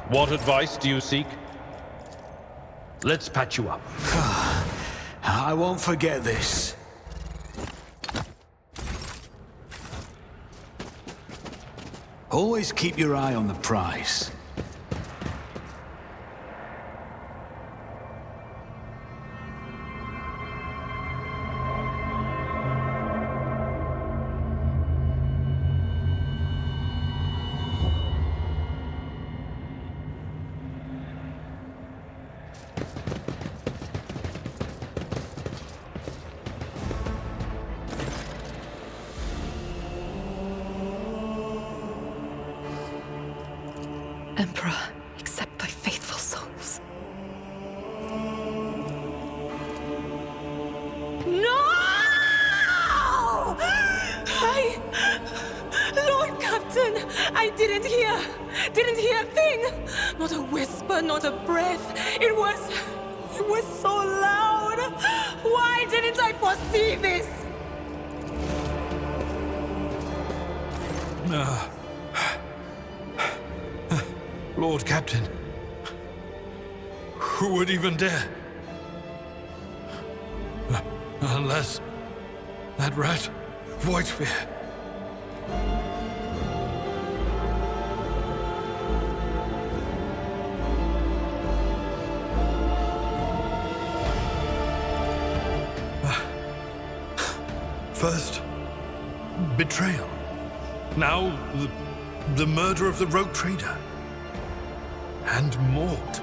What advice do you seek? Let's patch you up. I won't forget this. Always keep your eye on the prize. Emperor, accept thy faithful souls. No! Lord Captain, I didn't hear a thing. Not a whisper, not a breath. It was so loud. Why didn't I foresee this? Lord Captain, who would even dare? Unless that rat, Voidsphere. First, betrayal. Now, the murder of the rogue trader. And Mort.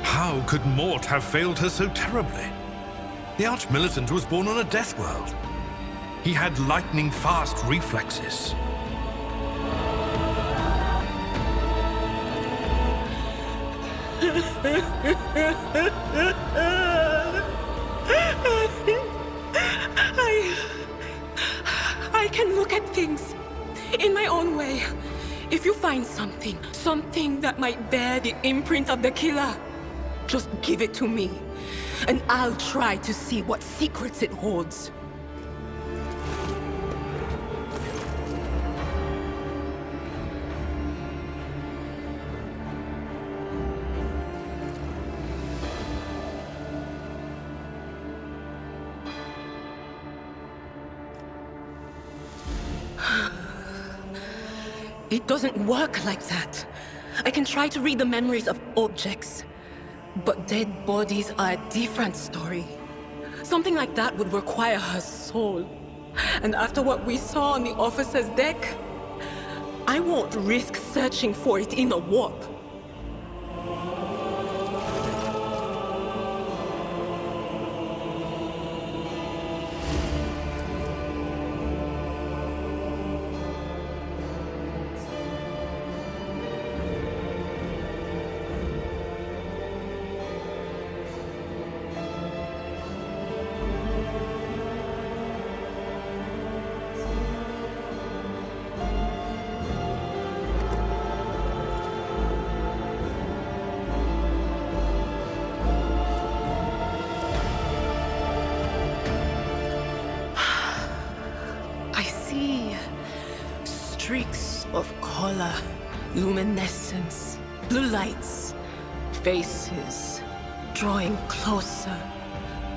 How could Mort have failed her so terribly? The Arch-Militant was born on a death world. He had lightning-fast reflexes. I can look at things in my own way. If you find something that might bear the imprint of the killer, just give it to me, and I'll try to see what secrets it holds. It doesn't work like that. I can try to read the memories of objects, but dead bodies are a different story. Something like that would require her soul. And after what we saw on the officer's deck, I won't risk searching for it in a warp. Streaks of color, luminescence, blue lights, faces, drawing closer.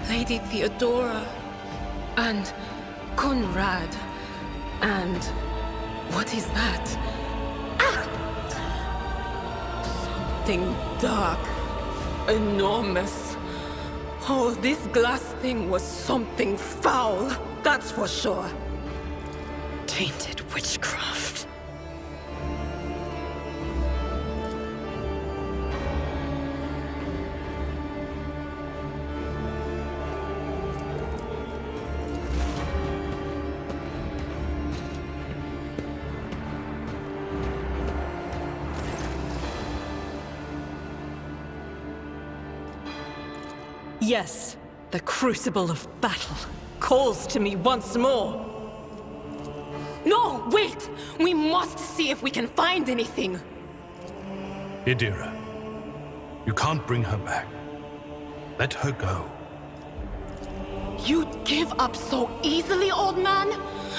Lady Theodora, and Conrad, and what is that? Ah! Something dark, enormous. Oh, this glass thing was something foul, that's for sure. Tainted witchcraft. Yes, the crucible of battle calls to me once more. No, wait! We must see if we can find anything. Idira, you can't bring her back. Let her go. You'd give up so easily, old man?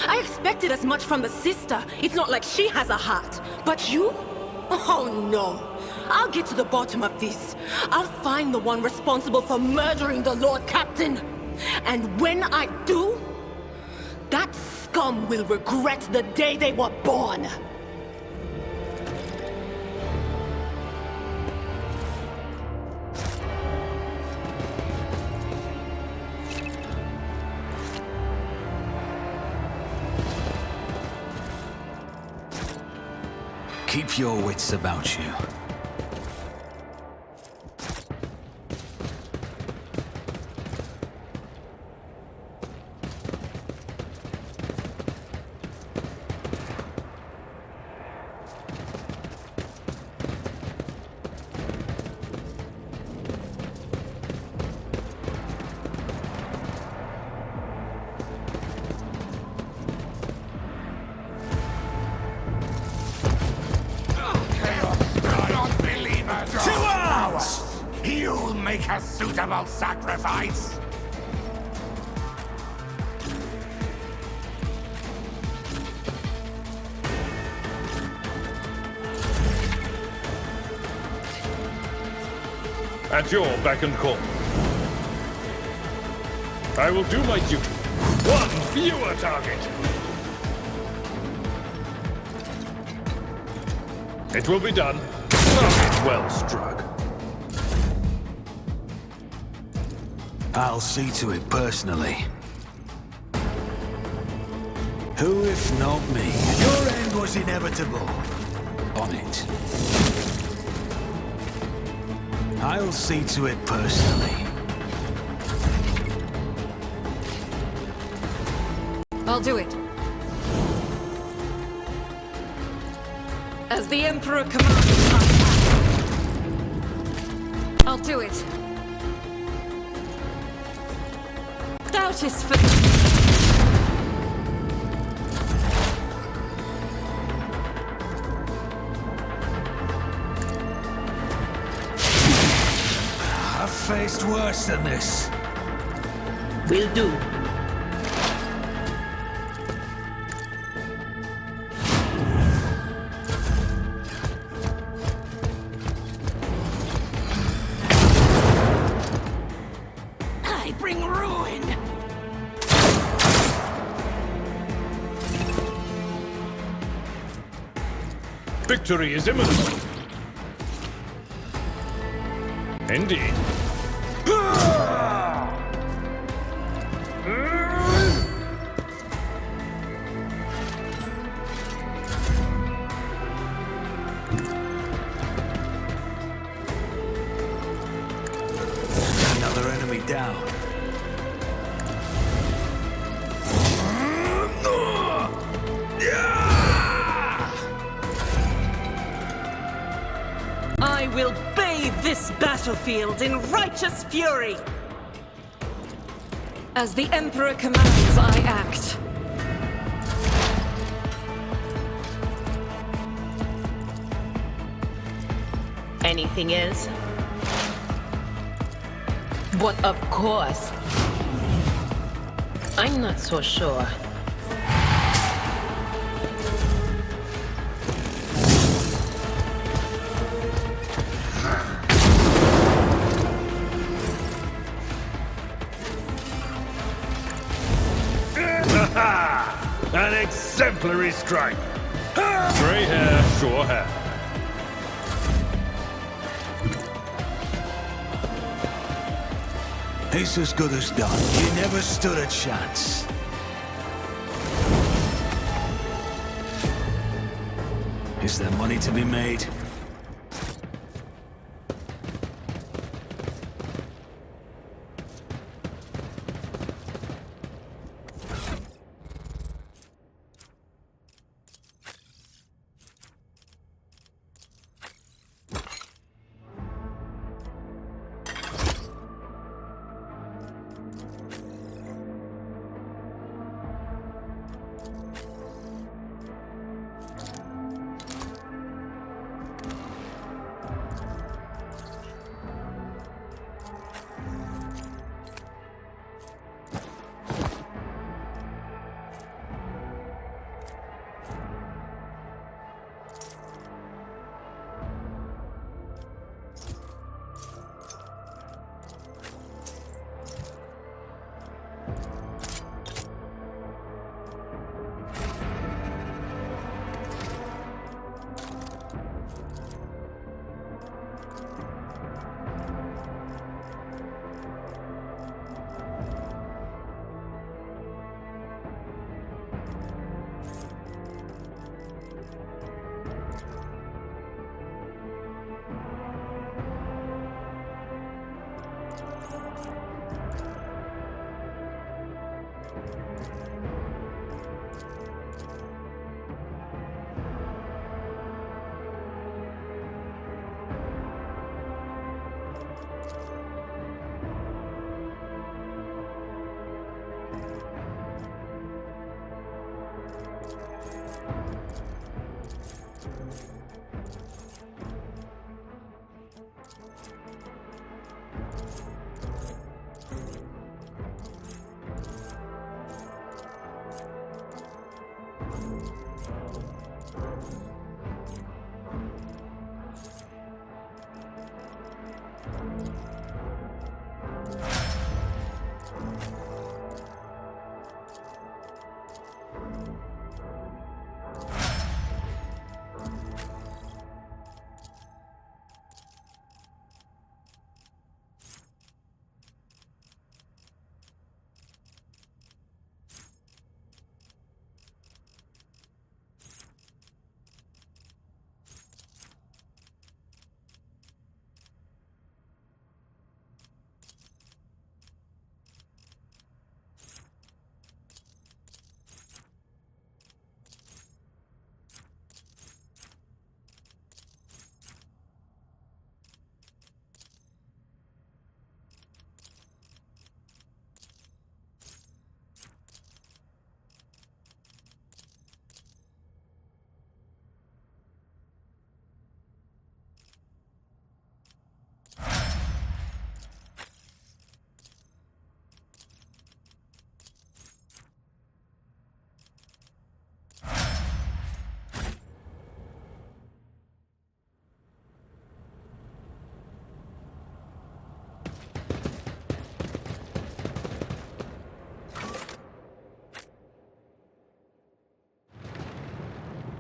I expected as much from the sister. It's not like she has a heart. But you? Oh no. I'll get to the bottom of this. I'll find the one responsible for murdering the Lord Captain. And when I do, that scum will regret the day they were born. Keep your wits about you. You'll make a suitable sacrifice! At your beck and call. I will do my duty. One fewer target. It will be done. Target well struck. I'll see to it personally. Who if not me? Your end was inevitable. On it. I'll see to it personally. I'll do it. As the Emperor commands, I'll do it. Doubt is for... I've faced worse than this. Will do. I bring ruin. Victory is imminent. Indeed. Another enemy down. I will bathe this battlefield in righteous fury. As the Emperor commands, I act. Anything else? But of course. I'm not so sure. An exemplary strike. Gray hair, sure hair. It's as good as done. You never stood a chance. Is there money to be made?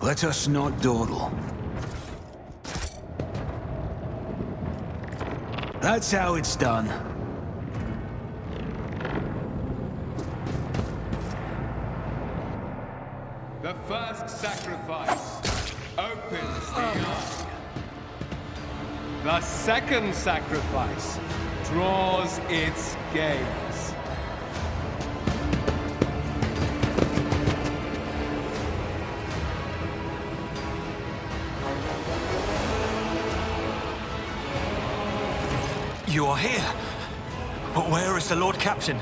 Let us not dawdle. That's how it's done. The first sacrifice opens the eye. The second sacrifice draws its gaze. You are here. But where is the Lord Captain?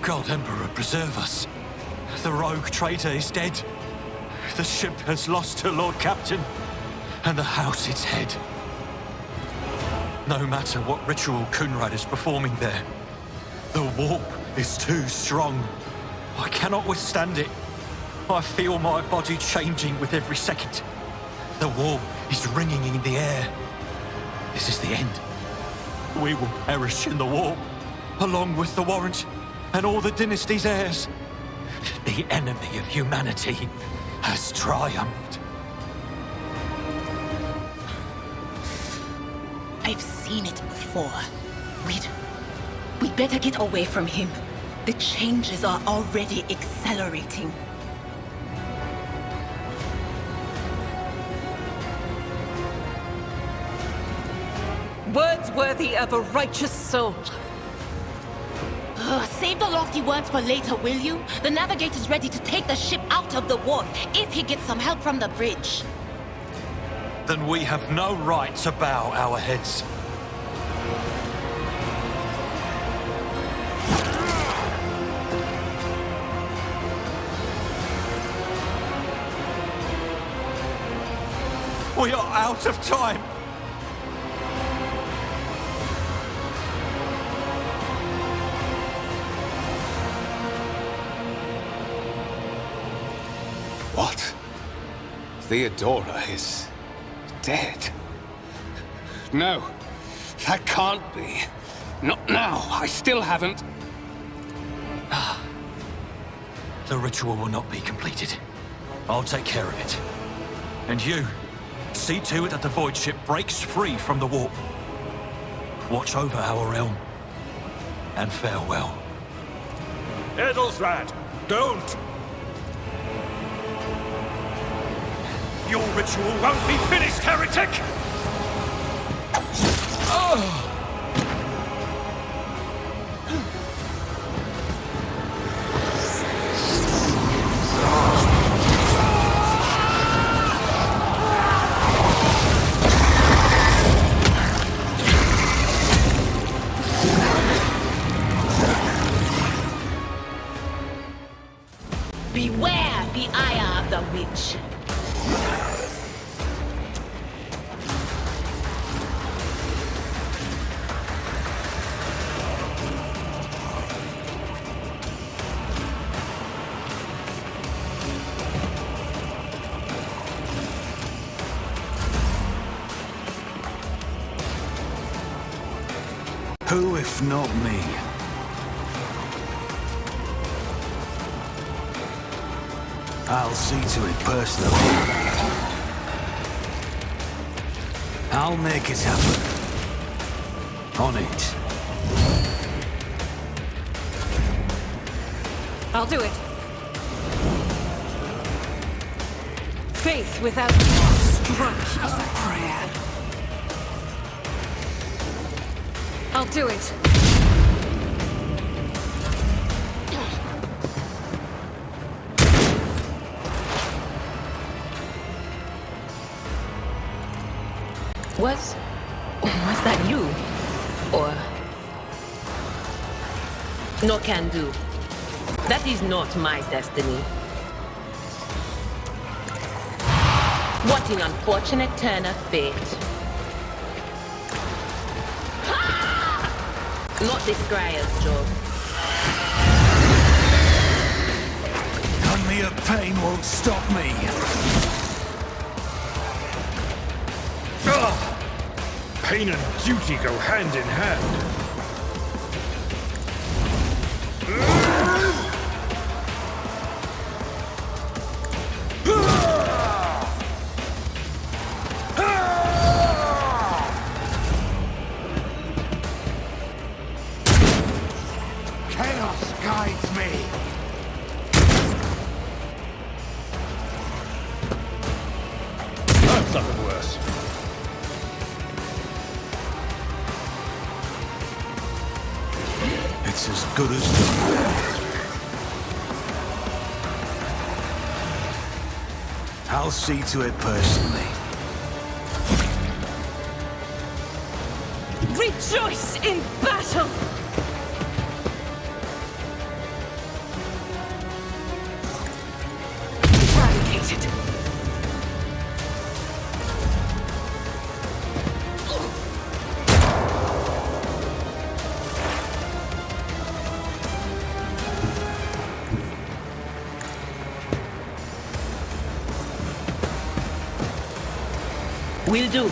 God Emperor, preserve us. The rogue traitor is dead. The ship has lost her Lord Captain, and the house its head. No matter what ritual Kunrad is performing there, the warp is too strong. I cannot withstand it. I feel my body changing with every second. The warp is ringing in the air. This is the end. We will perish in the warp, along with the Warrant and all the dynasty's heirs. The enemy of humanity has triumphed. I've seen it before. We'd better get away from him. The changes are already accelerating. Words worthy of a righteous soul. Save the lofty words for later, will you? The navigator's ready to take the ship out of the warp if he gets some help from the bridge. Then we have no right to bow our heads. We are out of time. What? Theodora is dead? No, that can't be. Not now. I still haven't. The ritual will not be completed. I'll take care of it. And you, see to it that the void ship breaks free from the warp. Watch over our realm. And farewell. Edelthrad, don't! Your ritual won't be finished, heretic! Beware the ire of the witch. Who if not me? I'll see to it personally. I'll make it happen. On it. I'll do it. Faith without strength is a prayer. I'll do it. Was that you? Or... No can do. That is not my destiny. What an unfortunate turn of fate. Not this Scryer's job. None mere pain won't stop me. Pain and duty go hand in hand. awaits me. I've suffered worse. It's as good as done. I'll see to it personally. Rejoice in battle! Eradicated. Will do.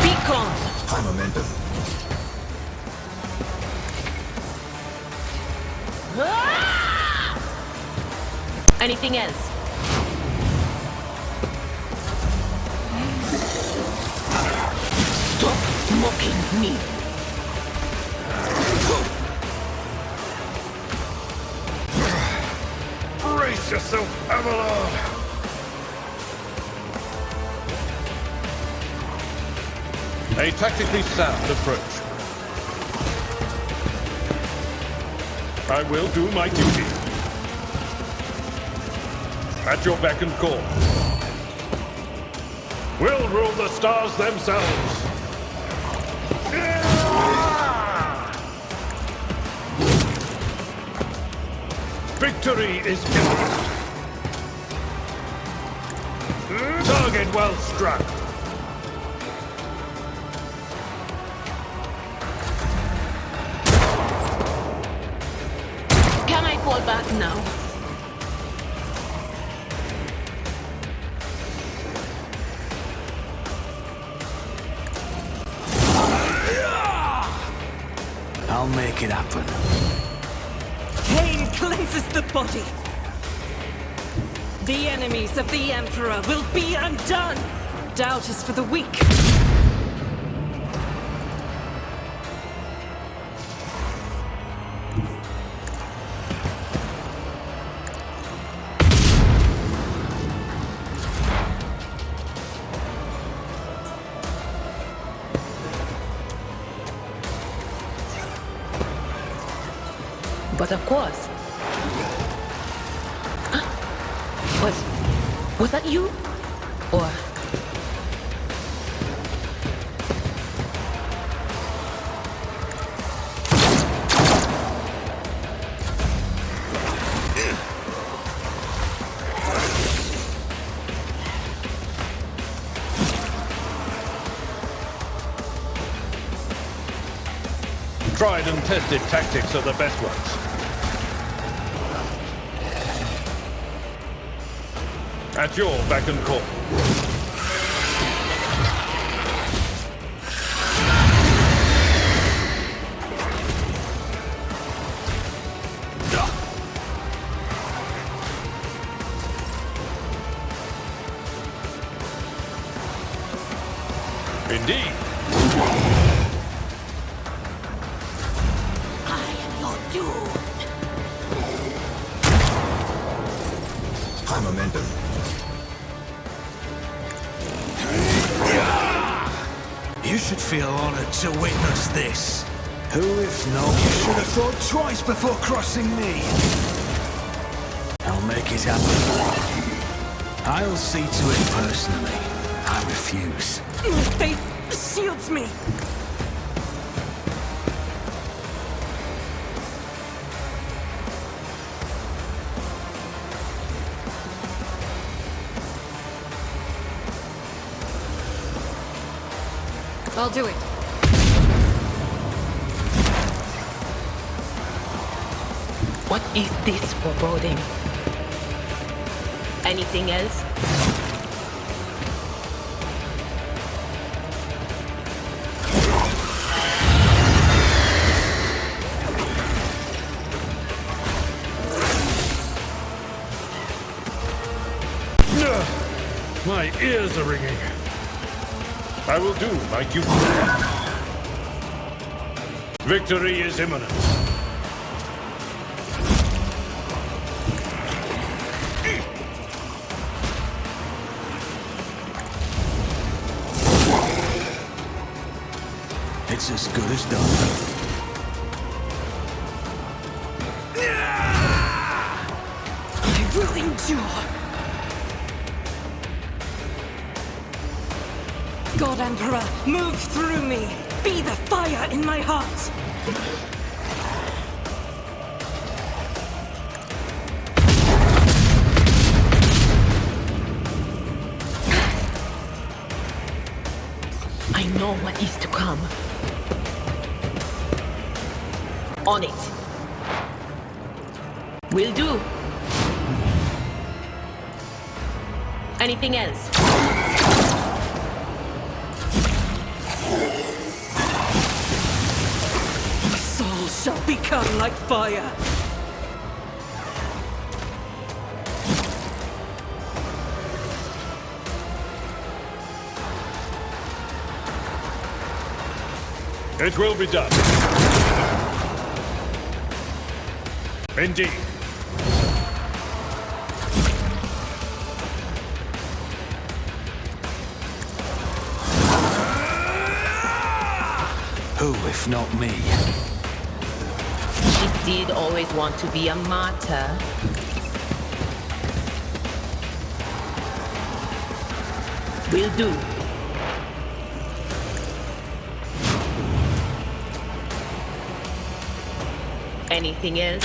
Beacon! High momentum. Anything else? Stop mocking me. Brace yourself, Avalon! A tactically sound approach. I will do my duty. At your beck and call. We'll rule the stars themselves. Victory is imminent. Target well struck. Can I fall back now? I'll make it happen. Pain cleanses the body. The enemies of the Emperor will be undone. Doubt is for the weak. But of course. Was that you? Or... Tried and tested tactics are the best ones. At your beck and call. Indeed. I am your doom. High momentum. You should feel honored to witness this. Who, if not, you should have thought twice before crossing me. I'll make it happen. I'll see to it personally. I refuse. They shields me. I'll do it. What is this foreboding? Anything else? My ears are ringing. I will do my duty. Victory is imminent. It's as good as done. I will endure. God Emperor, move through me. Be the fire in my heart. I know what is to come. On it. Will do. Anything else? My soul shall become like fire. It will be done. Indeed. Who, if not me? She did always want to be a martyr. Will do. Anything else?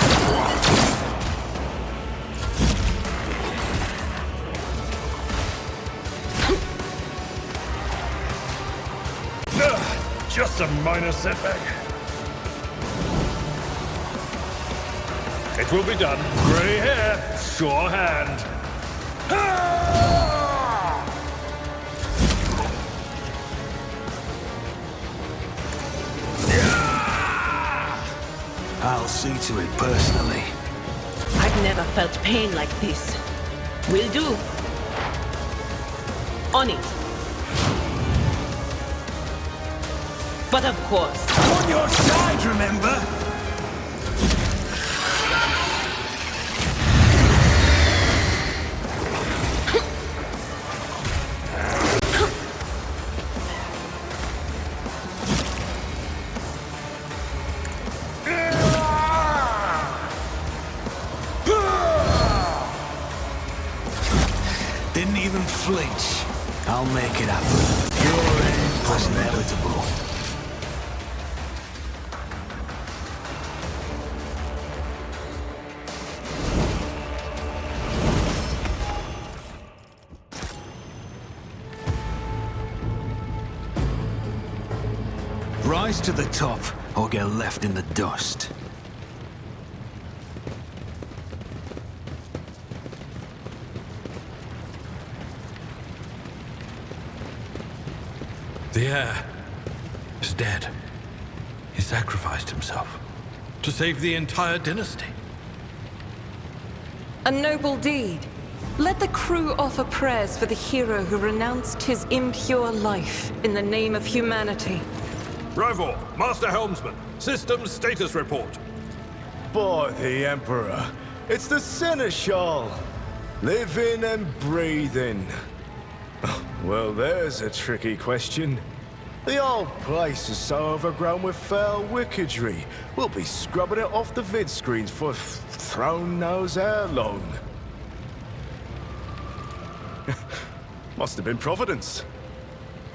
Just a minor setback. It will be done. Grey hair, sure hand. I'll see to it personally. I've never felt pain like this. Will do. On it. But of course. On your side, remember? Didn't even flinch. I'll make it happen. Your end was inevitable. Rise to the top, or get left in the dust. The heir is dead. He sacrificed himself to save the entire dynasty. A noble deed. Let the crew offer prayers for the hero who renounced his impure life in the name of humanity. Rival, Master Helmsman, systems status report. By the Emperor, it's the Seneschal. Living and breathing. Well, there's a tricky question. The old place is so overgrown with foul wickedry, we'll be scrubbing it off the vid screens for throne knows how long. Must have been Providence.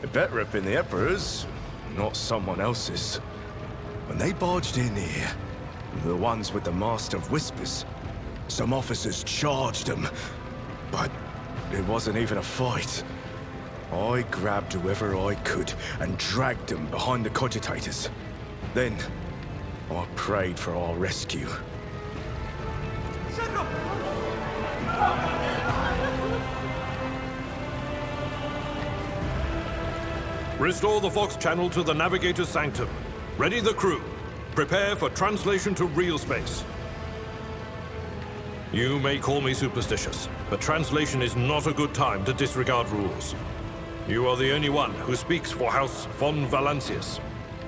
It better have been the Emperor's, not someone else's. When they barged in here, the ones with the Master of Whispers, some officers charged them, but it wasn't even a fight. I grabbed whoever I could and dragged them behind the cogitators. Then, I prayed for our rescue. Restore the Vox channel to the Navigator's Sanctum. Ready the crew. Prepare for translation to real space. You may call me superstitious, but translation is not a good time to disregard rules. You are the only one who speaks for House von Valancius.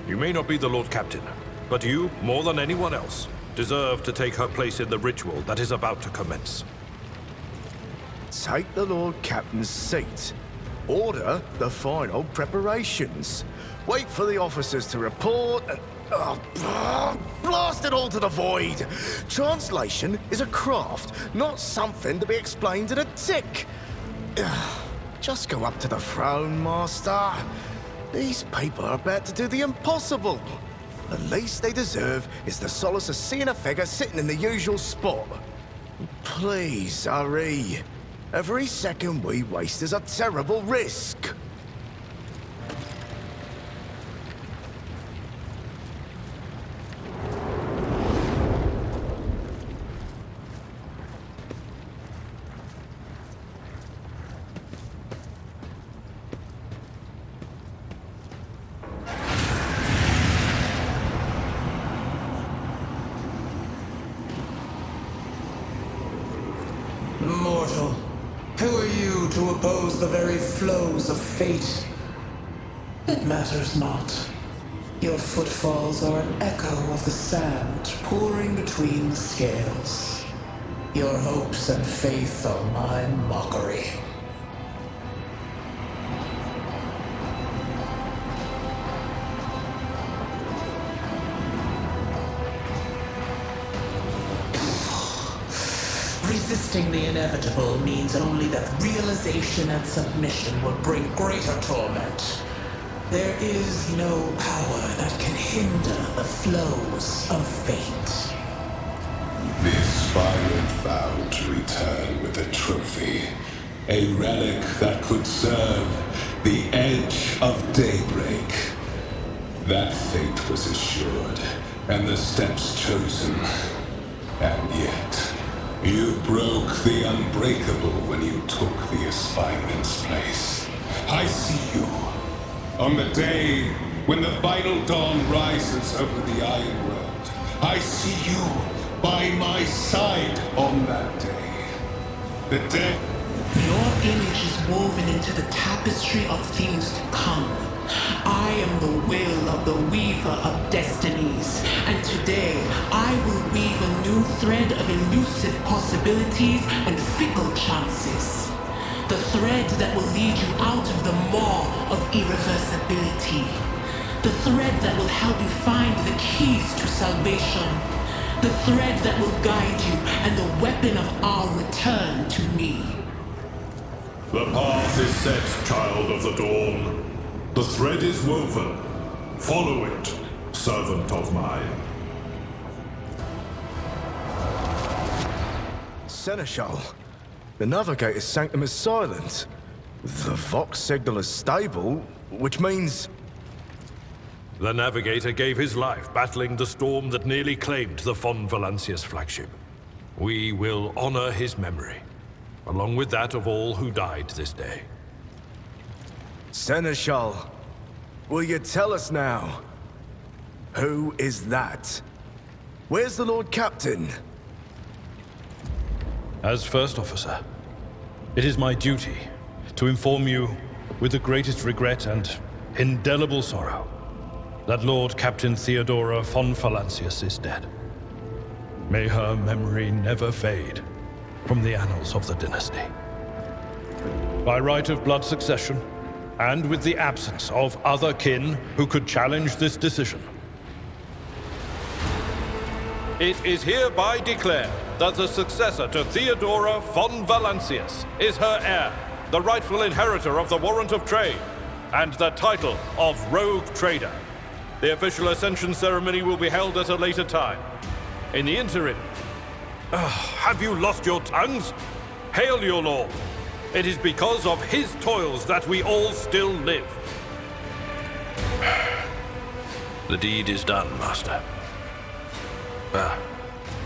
You may not be the Lord Captain, but you, more than anyone else, deserve to take her place in the ritual that is about to commence. Take the Lord Captain's seat. order the final preparations. Wait for the officers to report and... blast it all to the void! Translation is a craft, not something to be explained in a tick. Just go up to the throne, Master. These people are about to do the impossible. The least they deserve is the solace of seeing a figure sitting in the usual spot. Please, hurry. Every second we waste is a terrible risk. Mortal, who are you to oppose the very flows of fate? It matters not. Your footfalls are an echo of the sand pouring between the scales. Your hopes and faith are my mockery. Resisting the inevitable means only that realization and submission will bring greater torment. There is no power that can hinder the flows of fate. The aspirant vowed to return with a trophy, a relic that could serve the edge of daybreak. That fate was assured, and the steps chosen. And yet... you broke the unbreakable when you took the aspirant's place. I see you. On the day when the final dawn rises over the Iron World, I see you by my side on that day. The day... Your image is woven into the tapestry of things to come. I am the will of the weaver of destinies, and today I will weave a new thread of elusive possibilities and fickle chances. The thread that will lead you out of the maw of irreversibility. The thread that will help you find the keys to salvation. The thread that will guide you and the weapon of our return to me. The path is set, child of the dawn. The thread is woven. Follow it, servant of mine. Seneschal, the Navigator's sanctum is silent. The Vox signal is stable, which means... The Navigator gave his life battling the storm that nearly claimed the Von Valancius flagship. We will honor his memory, along with that of all who died this day. Seneschal, will you tell us now? Who is that? Where's the Lord Captain? As First Officer, it is my duty to inform you, with the greatest regret and indelible sorrow, that Lord Captain Theodora von Valancius is dead. May her memory never fade from the annals of the dynasty. By right of blood succession, and with the absence of other kin who could challenge this decision, it is hereby declared that the successor to Theodora von Valancius is her heir, the rightful inheritor of the warrant of trade, and the title of Rogue Trader. The official ascension ceremony will be held at a later time. In the interim... have you lost your tongues? Hail your lord! It is because of his toils that we all still live. The deed is done, Master.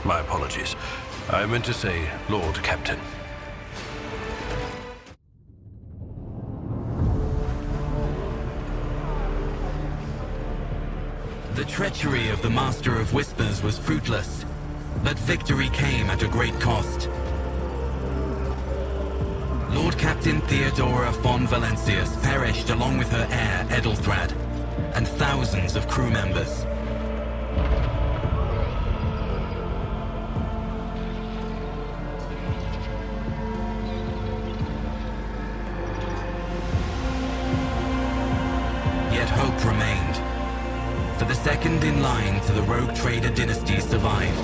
My apologies. I meant to say Lord Captain. The treachery of the Master of Whispers was fruitless, but victory came at a great cost. Lord Captain Theodora von Valancius perished along with her heir, Edelthrad, and thousands of crew members. second in line to the rogue trader dynasty survived.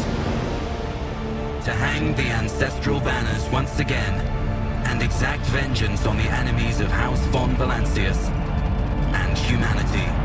To hang the ancestral banners once again, and exact vengeance on the enemies of House von Valancius and humanity.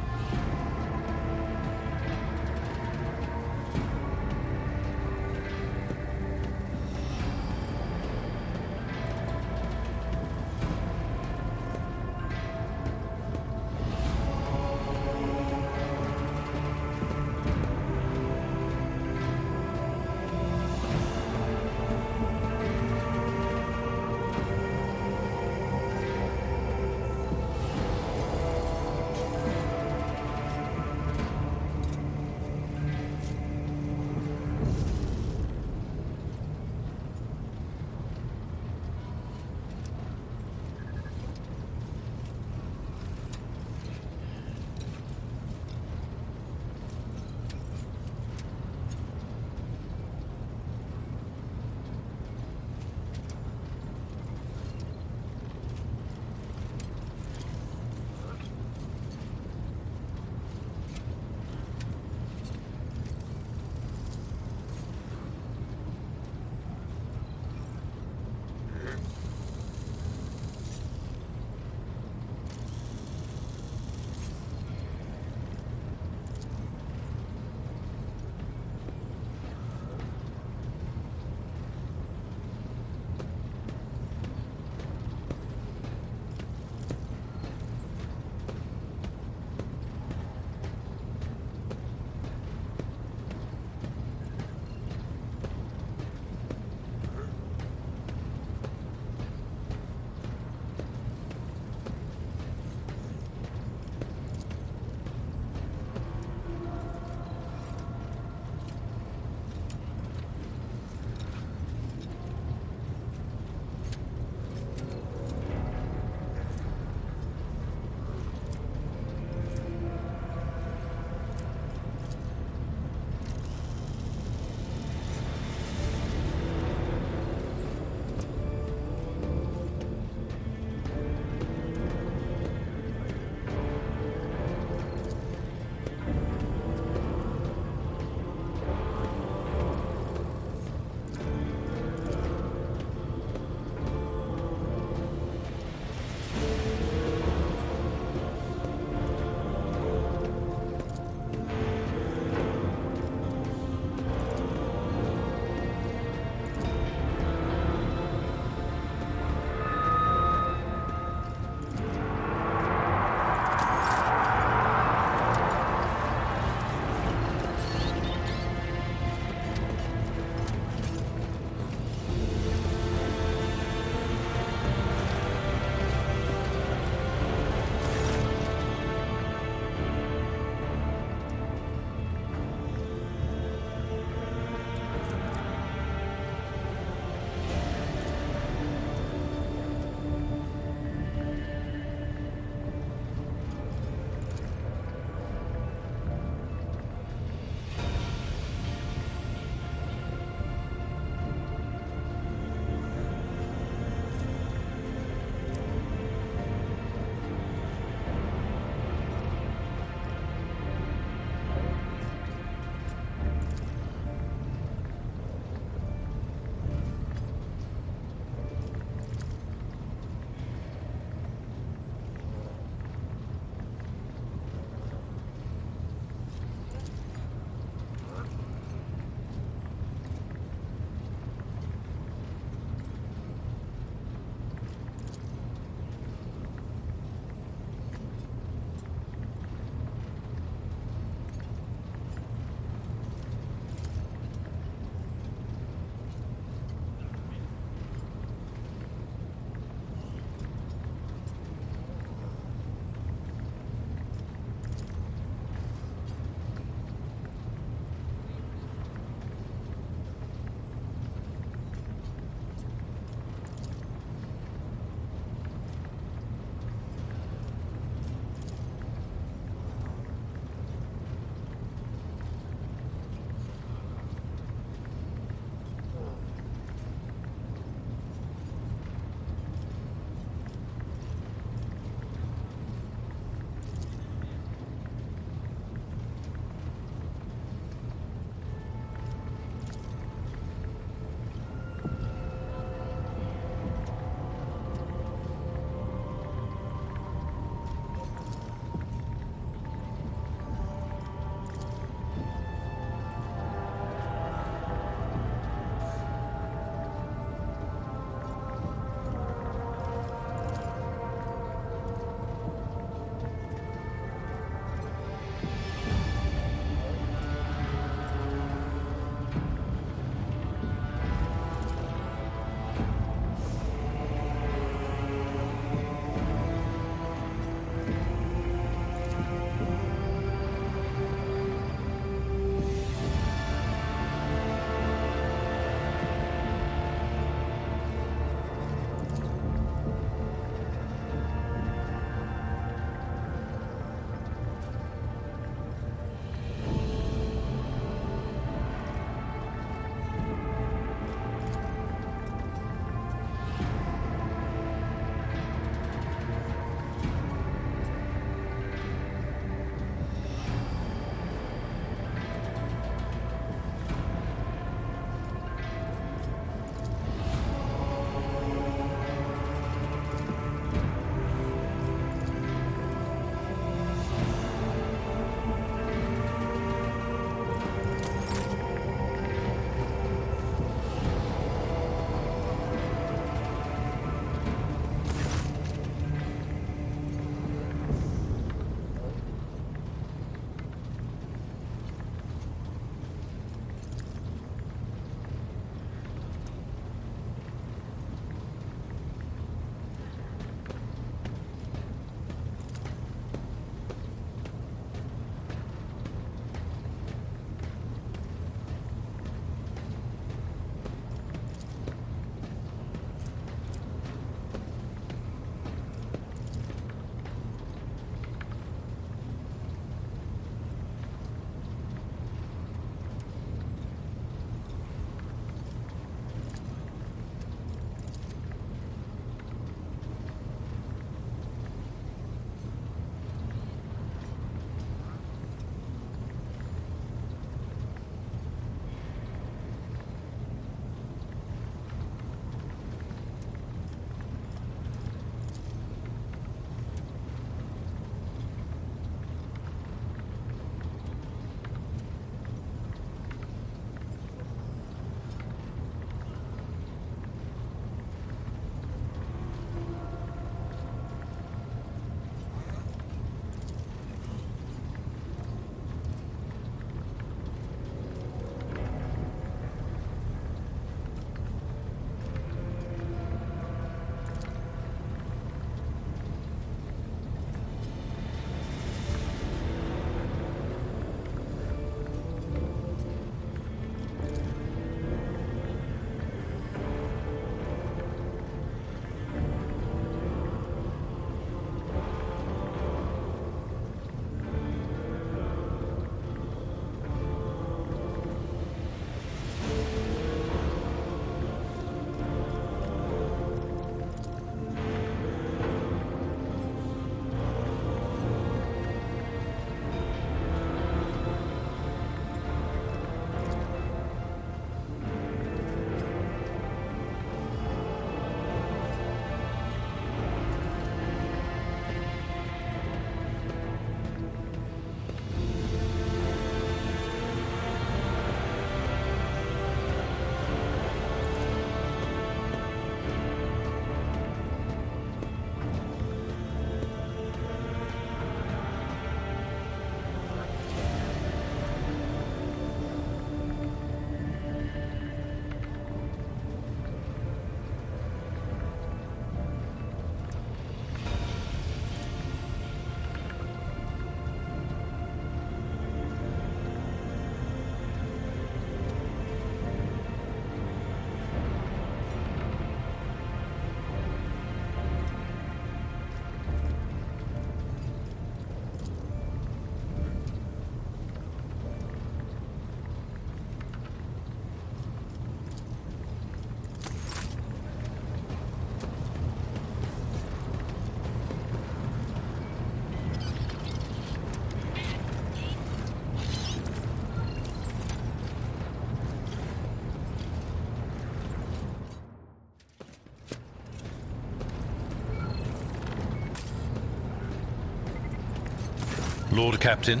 Lord Captain?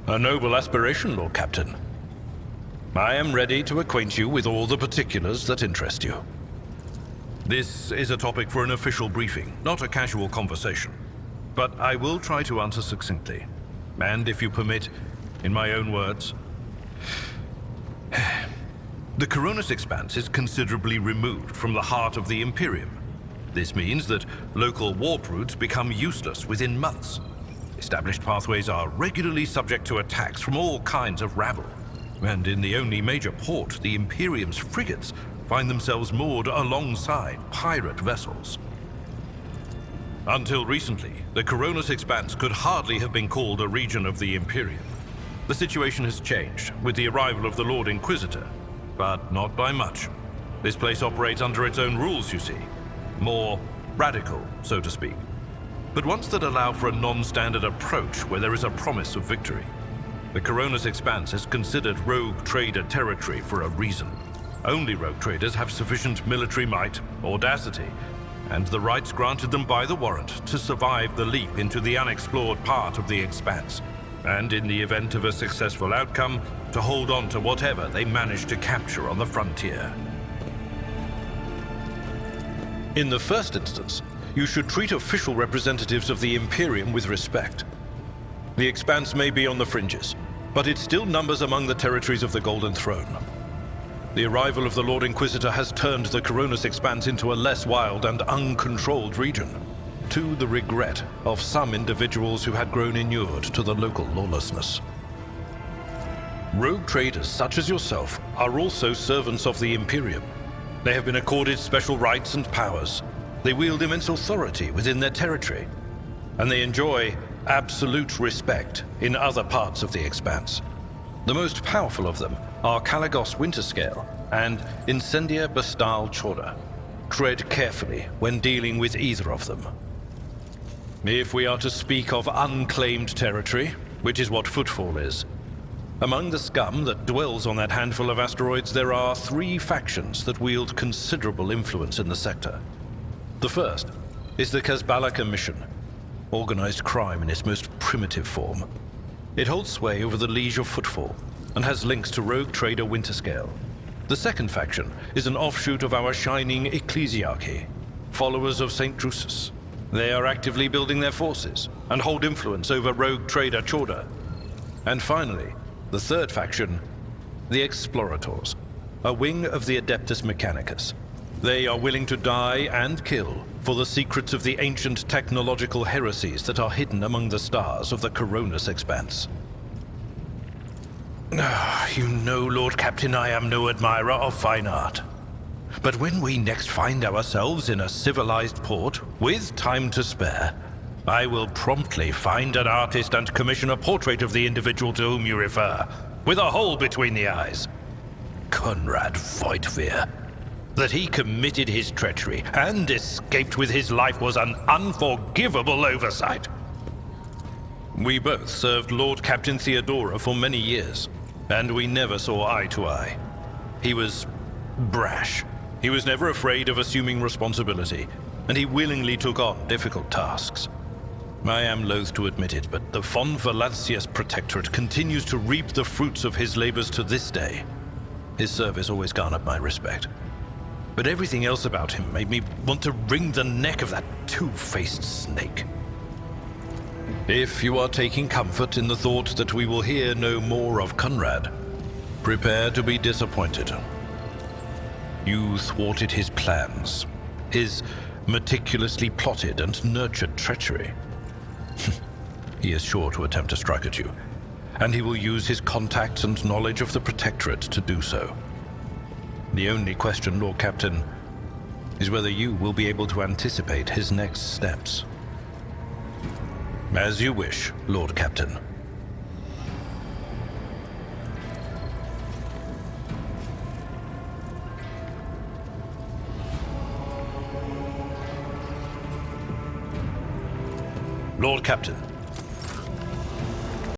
A noble aspiration, Lord Captain. I am ready to acquaint you with all the particulars that interest you. This is a topic for an official briefing, not a casual conversation. But I will try to answer succinctly. And if you permit, in my own words, the Coronis Expanse is considerably removed from the heart of the Imperium. This means that local warp routes become useless within months. Established pathways are regularly subject to attacks from all kinds of rabble. And in the only major port, the Imperium's frigates find themselves moored alongside pirate vessels. Until recently, the Coronis Expanse could hardly have been called a region of the Imperium. The situation has changed with the arrival of the Lord Inquisitor, but not by much. This place operates under its own rules, you see. More radical, so to speak. But ones that allow for a non-standard approach where there is a promise of victory. The Coronis Expanse is considered rogue trader territory for a reason. Only rogue traders have sufficient military might, audacity, and the rights granted them by the warrant to survive the leap into the unexplored part of the Expanse, and in the event of a successful outcome, to hold on to whatever they manage to capture on the frontier. In the first instance, you should treat official representatives of the Imperium with respect. The Expanse may be on the fringes, but it still numbers among the territories of the Golden Throne. The arrival of the Lord Inquisitor has turned the Coronis Expanse into a less wild and uncontrolled region, to the regret of some individuals who had grown inured to the local lawlessness. Rogue traders such as yourself are also servants of the Imperium. They have been accorded special rights and powers. They wield immense authority within their territory, and they enjoy absolute respect in other parts of the Expanse. The most powerful of them are Kalagos Winterscale and Incendia Bastal Chora. Tread carefully when dealing with either of them. If we are to speak of unclaimed territory, which is what Footfall is, among the scum that dwells on that handful of asteroids, there are 3 factions that wield considerable influence in the sector. The first is the Kazbalaka Mission, organized crime in its most primitive form. It holds sway over the Liege of Footfall, and has links to rogue trader Winterscale. The second faction is an offshoot of our shining ecclesiarchy, followers of St. Drusus. They are actively building their forces, and hold influence over rogue trader Chorda. And finally, the third faction, the Explorators, a wing of the Adeptus Mechanicus. They are willing to die and kill for the secrets of the ancient technological heresies that are hidden among the stars of the Coronis Expanse. You know, Lord Captain, I am no admirer of fine art. But when we next find ourselves in a civilized port, with time to spare, I will promptly find an artist and commission a portrait of the individual to whom you refer, with a hole between the eyes. Conrad Voigtveer. That he committed his treachery and escaped with his life was an unforgivable oversight. We both served Lord Captain Theodora for many years, and we never saw eye to eye. He was brash. He was never afraid of assuming responsibility, and he willingly took on difficult tasks. I am loath to admit it, but the von Valancius Protectorate continues to reap the fruits of his labors to this day. His service always garnered my respect. But everything else about him made me want to wring the neck of that two-faced snake. If you are taking comfort in the thought that we will hear no more of Conrad, prepare to be disappointed. You thwarted his plans, his meticulously plotted and nurtured treachery. He is sure to attempt to strike at you, and he will use his contacts and knowledge of the Protectorate to do so. The only question, Lord Captain, is whether you will be able to anticipate his next steps. As you wish, Lord Captain. Lord Captain.